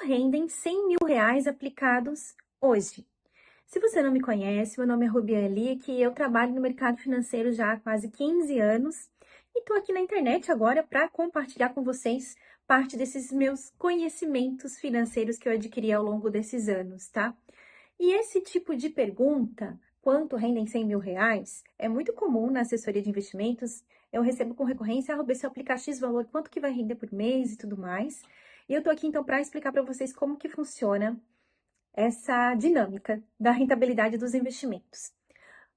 rendem R$ 100.000 aplicados hoje? Se você não me conhece, meu nome é Rubiane e eu trabalho no mercado financeiro já há quase 15 anos e estou aqui na internet agora para compartilhar com vocês parte desses meus conhecimentos financeiros que eu adquiri ao longo desses anos, tá? E esse tipo de pergunta, quanto rendem R$ 100.000, é muito comum na assessoria de investimentos. Eu recebo com recorrência, Rubê, se eu aplicar X valor, quanto que vai render por mês e tudo mais. E eu tô aqui então para explicar para vocês como que funciona essa dinâmica da rentabilidade dos investimentos.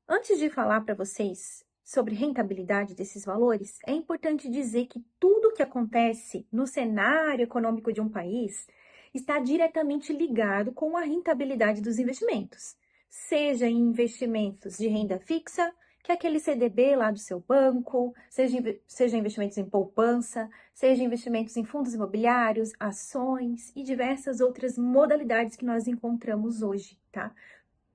Antes de falar para vocês sobre rentabilidade desses valores, é importante dizer que tudo o que acontece no cenário econômico de um país está diretamente ligado com a rentabilidade dos investimentos, seja em investimentos de renda fixa, que é aquele CDB lá do seu banco, seja investimentos em poupança, seja investimentos em fundos imobiliários, ações e diversas outras modalidades que nós encontramos hoje, tá?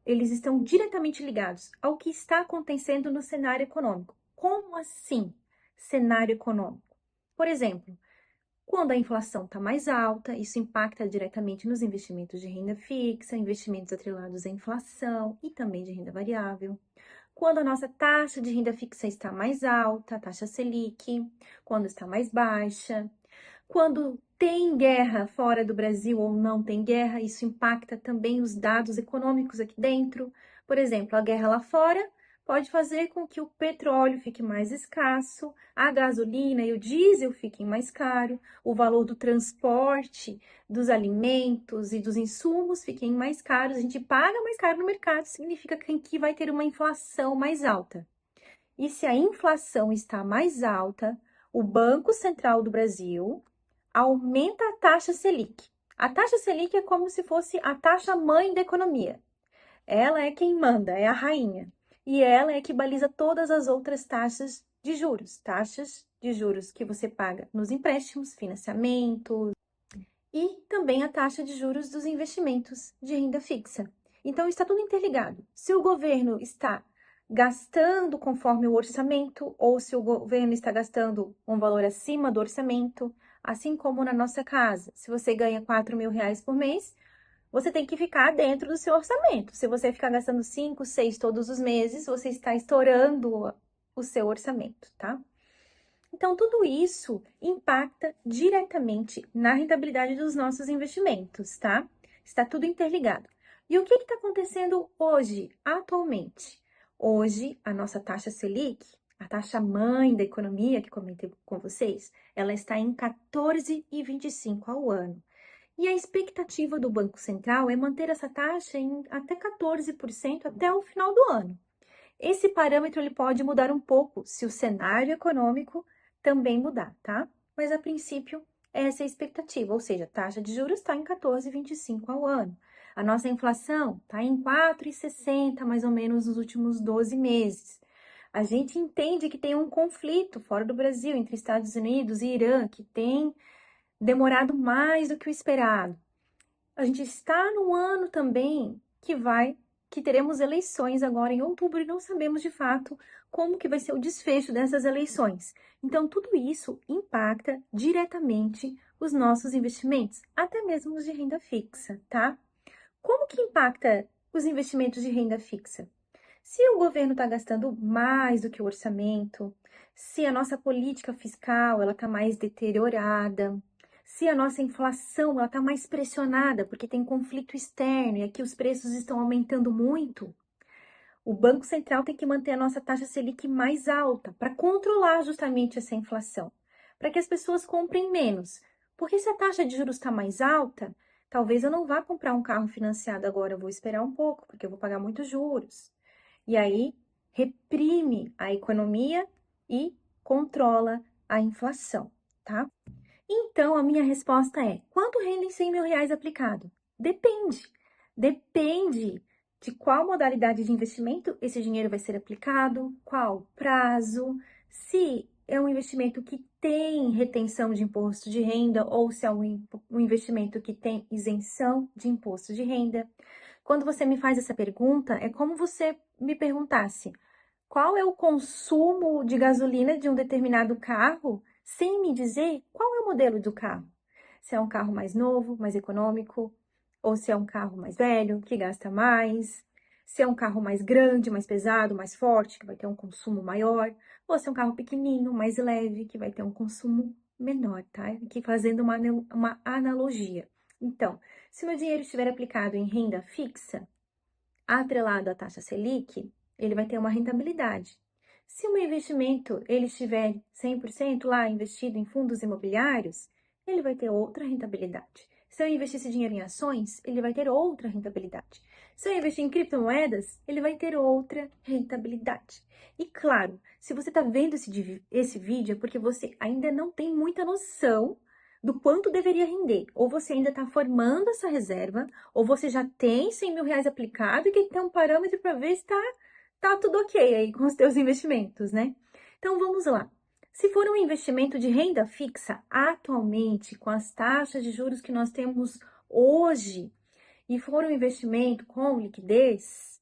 Eles estão diretamente ligados ao que está acontecendo no cenário econômico. Como assim, cenário econômico? Por exemplo, quando a inflação está mais alta, isso impacta diretamente nos investimentos de renda fixa, investimentos atrelados à inflação e também de renda variável. Quando a nossa taxa de renda fixa está mais alta, a taxa Selic, quando está mais baixa, quando tem guerra fora do Brasil ou não tem guerra, isso impacta também os dados econômicos aqui dentro. Por exemplo, a guerra lá fora pode fazer com que o petróleo fique mais escasso, a gasolina e o diesel fiquem mais caro, o valor do transporte, dos alimentos e dos insumos fiquem mais caros. A gente paga mais caro no mercado, significa que vai ter uma inflação mais alta. E se a inflação está mais alta, o Banco Central do Brasil aumenta a taxa Selic. A taxa Selic é como se fosse a taxa mãe da economia. Ela é quem manda, é a rainha. E ela é que baliza todas as outras taxas de juros que você paga nos empréstimos, financiamentos e também a taxa de juros dos investimentos de renda fixa. Então está tudo interligado. Se o governo está gastando conforme o orçamento ou se o governo está gastando um valor acima do orçamento, assim como na nossa casa. Se você ganha R$ 4.000 por mês, você tem que ficar dentro do seu orçamento. Se você ficar gastando 5, 6 todos os meses, você está estourando o seu orçamento, tá? Então, tudo isso impacta diretamente na rentabilidade dos nossos investimentos, tá? Está tudo interligado. E o que está acontecendo hoje, atualmente? Hoje, a nossa taxa Selic, a taxa mãe da economia que comentei com vocês, ela está em 14,25 ao ano. E a expectativa do Banco Central é manter essa taxa em até 14% até o final do ano. Esse parâmetro ele pode mudar um pouco se o cenário econômico também mudar, tá? Mas a princípio, essa é a expectativa, ou seja, a taxa de juros está em 14,25 ao ano. A nossa inflação está em 4,60 mais ou menos nos últimos 12 meses. A gente entende que tem um conflito fora do Brasil entre Estados Unidos e Irã, que tem demorado mais do que o esperado. A gente está num ano também que teremos eleições agora em outubro e não sabemos de fato como que vai ser o desfecho dessas eleições. Então, tudo isso impacta diretamente os nossos investimentos, até mesmo os de renda fixa, tá? Como que impacta os investimentos de renda fixa? Se o governo está gastando mais do que o orçamento, se a nossa política fiscal ela está mais deteriorada, se a nossa inflação ela está mais pressionada porque tem conflito externo e aqui os preços estão aumentando muito, o Banco Central tem que manter a nossa taxa Selic mais alta para controlar justamente essa inflação, para que as pessoas comprem menos. Porque se a taxa de juros está mais alta, talvez eu não vá comprar um carro financiado agora, eu vou esperar um pouco, porque eu vou pagar muitos juros. E aí reprime a economia e controla a inflação, tá? Então, a minha resposta é: quanto rendem R$ 100.000 aplicado? Depende. Depende de qual modalidade de investimento esse dinheiro vai ser aplicado, qual prazo, se é um investimento que tem retenção de imposto de renda ou se é um investimento que tem isenção de imposto de renda. Quando você me faz essa pergunta, é como você me perguntasse: qual é o consumo de gasolina de um determinado carro, sem me dizer qual é o modelo do carro. se é um carro mais novo, mais econômico, ou se é um carro mais velho, que gasta mais, se é um carro mais grande, mais pesado, mais forte, que vai ter um consumo maior, ou se é um carro pequenininho, mais leve, que vai ter um consumo menor, tá? Aqui fazendo uma analogia. Então, se meu dinheiro estiver aplicado em renda fixa, atrelado à taxa Selic, ele vai ter uma rentabilidade. Se o meu investimento ele estiver 100% lá investido em fundos imobiliários, ele vai ter outra rentabilidade. Se eu investir esse dinheiro em ações, ele vai ter outra rentabilidade. Se eu investir em criptomoedas, ele vai ter outra rentabilidade. E claro, se você está vendo esse vídeo é porque você ainda não tem muita noção do quanto deveria render. Ou você ainda está formando essa reserva, ou você já tem 100 mil reais aplicado e quer ter um parâmetro para ver se tá tudo ok aí com os teus investimentos, né? Então, vamos lá. Se for um investimento de renda fixa, atualmente, com as taxas de juros que nós temos hoje, e for um investimento com liquidez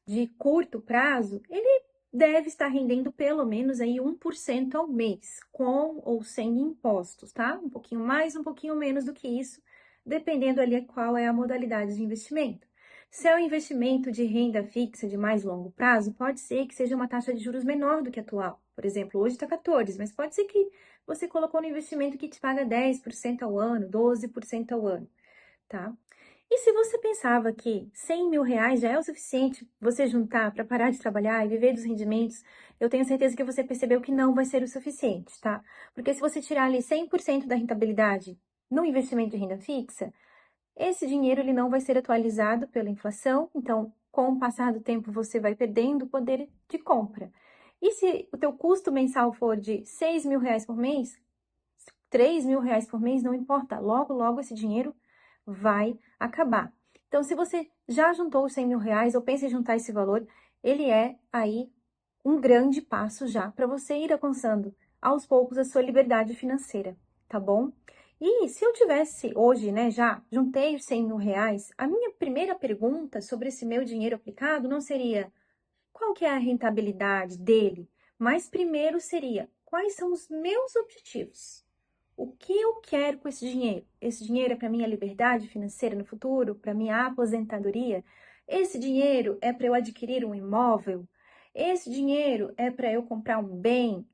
de curto prazo, ele deve estar rendendo pelo menos aí 1% ao mês, com ou sem impostos, tá? Um pouquinho mais, um pouquinho menos do que isso, dependendo ali qual é a modalidade de investimento. Se é um investimento de renda fixa de mais longo prazo, pode ser que seja uma taxa de juros menor do que a atual. Por exemplo, hoje está 14%, mas pode ser que você colocou no investimento que te paga 10% ao ano, 12% ao ano, tá? E se você pensava que 100 mil reais já é o suficiente você juntar para parar de trabalhar e viver dos rendimentos, eu tenho certeza que você percebeu que não vai ser o suficiente, tá? Porque se você tirar ali 100% da rentabilidade no investimento de renda fixa, esse dinheiro ele não vai ser atualizado pela inflação, então com o passar do tempo você vai perdendo o poder de compra. E se o teu custo mensal for de 6 mil reais por mês, 3 mil reais por mês, não importa, logo, logo esse dinheiro vai acabar. Então, se você já juntou os 100 mil reais ou pensa em juntar esse valor, ele é aí um grande passo já para você ir alcançando aos poucos a sua liberdade financeira, tá bom? E se eu tivesse hoje, né, já juntei os 100 mil reais, a minha primeira pergunta sobre esse meu dinheiro aplicado não seria qual que é a rentabilidade dele, mas primeiro seria quais são os meus objetivos? O que eu quero com esse dinheiro? Esse dinheiro é para minha liberdade financeira no futuro, para minha aposentadoria? Esse dinheiro é para eu adquirir um imóvel? Esse dinheiro é para eu comprar um bem?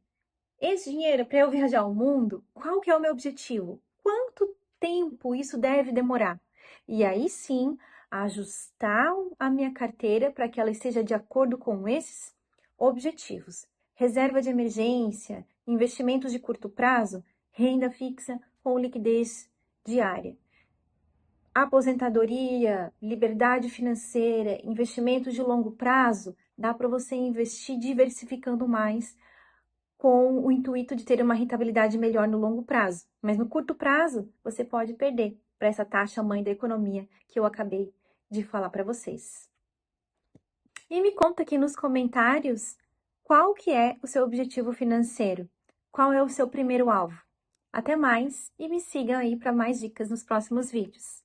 Esse dinheiro é para eu viajar ao mundo? Qual que é o meu objetivo? Quanto tempo isso deve demorar? E aí sim, ajustar a minha carteira para que ela esteja de acordo com esses objetivos. Reserva de emergência, investimentos de curto prazo, renda fixa com liquidez diária. Aposentadoria, liberdade financeira, investimentos de longo prazo, dá para você investir diversificando mais com o intuito de ter uma rentabilidade melhor no longo prazo. Mas no curto prazo, você pode perder para essa taxa mãe da economia que eu acabei de falar para vocês. E me conta aqui nos comentários qual que é o seu objetivo financeiro, qual é o seu primeiro alvo. Até mais e me sigam aí para mais dicas nos próximos vídeos.